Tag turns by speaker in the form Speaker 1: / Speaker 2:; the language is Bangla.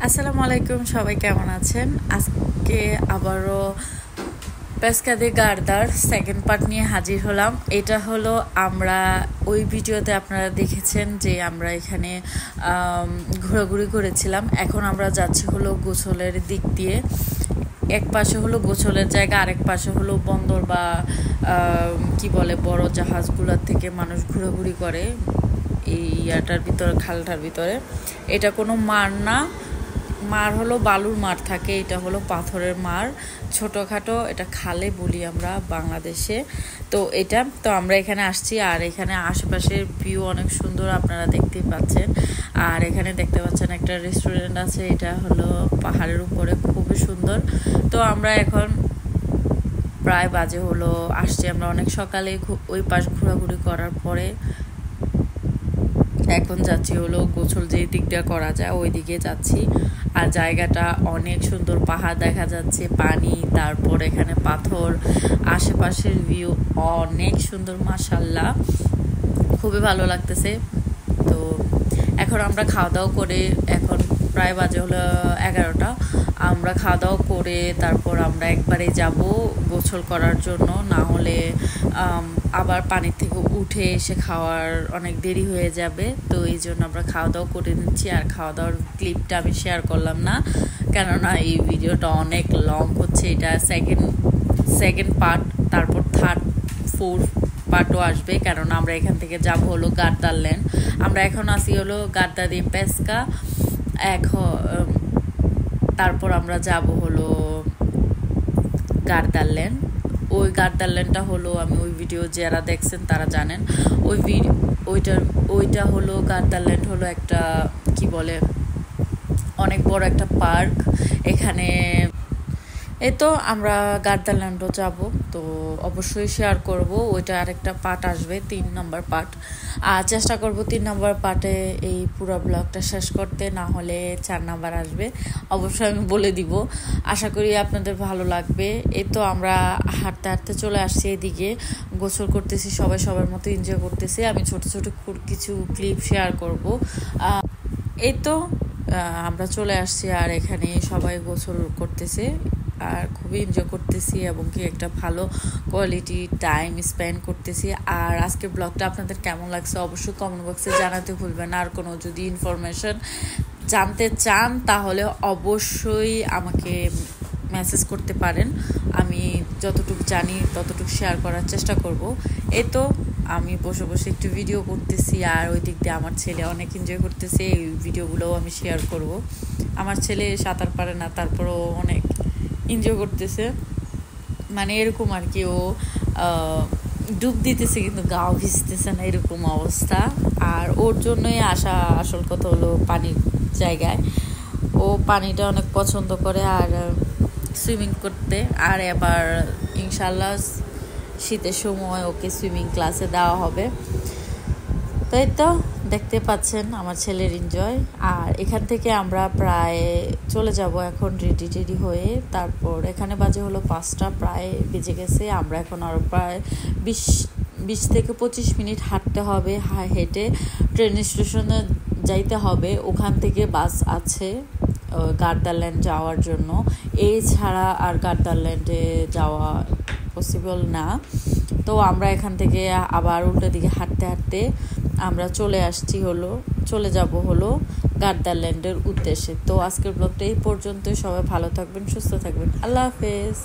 Speaker 1: আসসালামু আলাইকুম, সবাই কেমন আছেন? আজকে আবারও পেস্কাদে গার্দার সেকেন্ড পার্ট নিয়ে হাজির হলাম। এটা হলো আমরা ওই ভিডিওতে আপনারা দেখেছেন যে আমরা এখানে ঘোরাঘুরি করেছিলাম। এখন আমরা যাচ্ছি হলো গোসলের দিক দিয়ে। এক পাশে হলো গোসলের জায়গা, আরেক পাশে হলো বন্দর বা কি বলে বড় জাহাজগুলোর থেকে মানুষ ঘোরাঘুরি করে এই ইয়াটার ভিতরে, খালটার ভিতরে। এটা কোনো মার না, মার হলো বালুর মার থাকে, এটা হলো পাথরের মার, ছোটোখাটো, এটা খালে বলি আমরা বাংলাদেশে। তো আমরা এখানে আসছি, আর এখানে আশেপাশের ভিউ অনেক সুন্দর, আপনারা দেখতেই পাচ্ছেন। আর এখানে দেখতে পাচ্ছেন একটা রেস্টুরেন্ট আছে, এটা হলো পাহাড়ের উপরে, খুবই সুন্দর। তো আমরা এখন প্রায় বাজে হলো আসছি আমরা অনেক সকালে, ওই পাশ ঘোরাঘুরি করার পরে এখন যাচ্ছি হলো গোসল যেই দিক দিয়ে করা যায় ওই দিকে যাচ্ছি। আর জায়গাটা অনেক সুন্দর, পাহাড় দেখা যাচ্ছে, পানি, তারপর এখানে পাথর, আশেপাশের ভিউ অনেক সুন্দর, মাশাআল্লাহ, খুবই ভালো লাগতেছে। তো এখন আমরা খাওয়া দাওয়া করে, এখন প্রায় বাজে হলো 11টা, আমরা খাওয়া দাওয়া করে তারপর আমরা একবারে যাব গোসল করার জন্য, না হলে আবার পানির থেকে উঠে এসে খাওয়ার অনেক দেরি হয়ে যাবে। তো এই জন্য আমরা খাওয়া দাওয়া করে নিচ্ছি। আর খাওয়া দাওয়ার ক্লিপটা আমি শেয়ার করলাম না, কেননা এই ভিডিওটা অনেক লং হচ্ছে। এটা সেকেন্ড পার্ট, তারপর থার্ড ফোর্থ পার্টও আসবে, কেননা আমরা এখান থেকে যাব হলো গার্দারল্যান্ড। আমরা এখন আসি হলো গার্দা দিয়ে পেস্কা, তারপর আমরা যাব হলো গার্দারল্যান্ড। ওই গার্দারল্যান্ডটা হলো, আমি ওই ভিডিও যারা দেখছেন তারা জানেন, ওইটা হলো গার্দারল্যান্ড হলো একটা কি বলে অনেক বড় একটা পার্ক। এখানে এই তো আমরা গার্দারল্যান্ডও যাব, তো অবশ্যই শেয়ার করব। ওইটা আরেকটা পার্ট আসবে, 3 নম্বর পার্ট। আর চেষ্টা করব 3 নম্বর পার্টে এই পুরো ব্লগটা শেষ করতে, না হলে 4 নম্বর আসবে, অবশ্যই আমি বলে দিব। আশা করি আপনাদের ভালো লাগবে। এই তো আমরা হাঁটতে হাঁটতে চলে আসছি এদিকে, গোসল করতেছি, সবাই সবার মতো এনজয় করতেছি। আমি ছোট ছোট কিছু ক্লিপ শেয়ার করব। এই তো আমরা চলে আসছি, আর এখানে সবাই গোসল করতেছে আর খুবই এনজয় করতেছি, এবং কি একটা ভালো কোয়ালিটি টাইম স্পেন্ড করতেছি। আর আজকের ব্লগটা আপনাদের কেমন লাগছে অবশ্যই কমেন্ট বক্সে জানাতে ভুলবেন না। আর কোনো যদি ইনফরমেশন জানতে চান তাহলে অবশ্যই আমাকে মেসেজ করতে পারেন, আমি যতটুকু জানি ততটুকু শেয়ার করার চেষ্টা করব। এই তো আমি বসে বসে একটু ভিডিও করতেছি, আর ওই দিক দিয়ে আমার ছেলে অনেক এনজয় করতেছে। এই ভিডিওগুলোও আমি শেয়ার করব। আমার ছেলে সাঁতার পারে না, তারপরও অনেক এনজয় করতেছে, মানে এরকম আর কি, ও ডুব দিতেছে কিন্তু গাও ভিজতেছে না, এরকম অবস্থা। আর ওর জন্যই আসা, আসল কথা হলো পানির জায়গায় ও পানিটা অনেক পছন্দ করে আর সুইমিং করতে। আর এবার ইনশাল্লাহ শীতের সময় ওকে সুইমিং ক্লাসে দেওয়া হবে। তাই তো দেখতে পাচ্ছেন আমার ছেলের এনজয়। আর এখান থেকে আমরা প্রায় চলে যাব এখন রেডি হয়ে। তারপর এখানে বাজে হলো 5টা, প্রায় বেজে গেছে। আমরা এখন আরও প্রায় 20 থেকে 25 মিনিট হাঁটতে হবে, হেঁটে ট্রেন স্টেশনে যাইতে হবে। ওখান থেকে বাস আছে গার্দারল্যান্ড যাওয়ার জন্য, এছাড়া আর গার্দারল্যান্ডে যাওয়া পসিবল না। তো আমরা এখান থেকে আবার উল্টো দিকে হাঁটতে হাঁটতে আমরা চলে যাব হলো গার্দারল্যান্ডের উদ্দেশ্যে। তো আজকের ব্লগটা এই পর্যন্তই। সবাই ভালো থাকবেন, সুস্থ থাকবেন, আল্লাহ হাফেজ।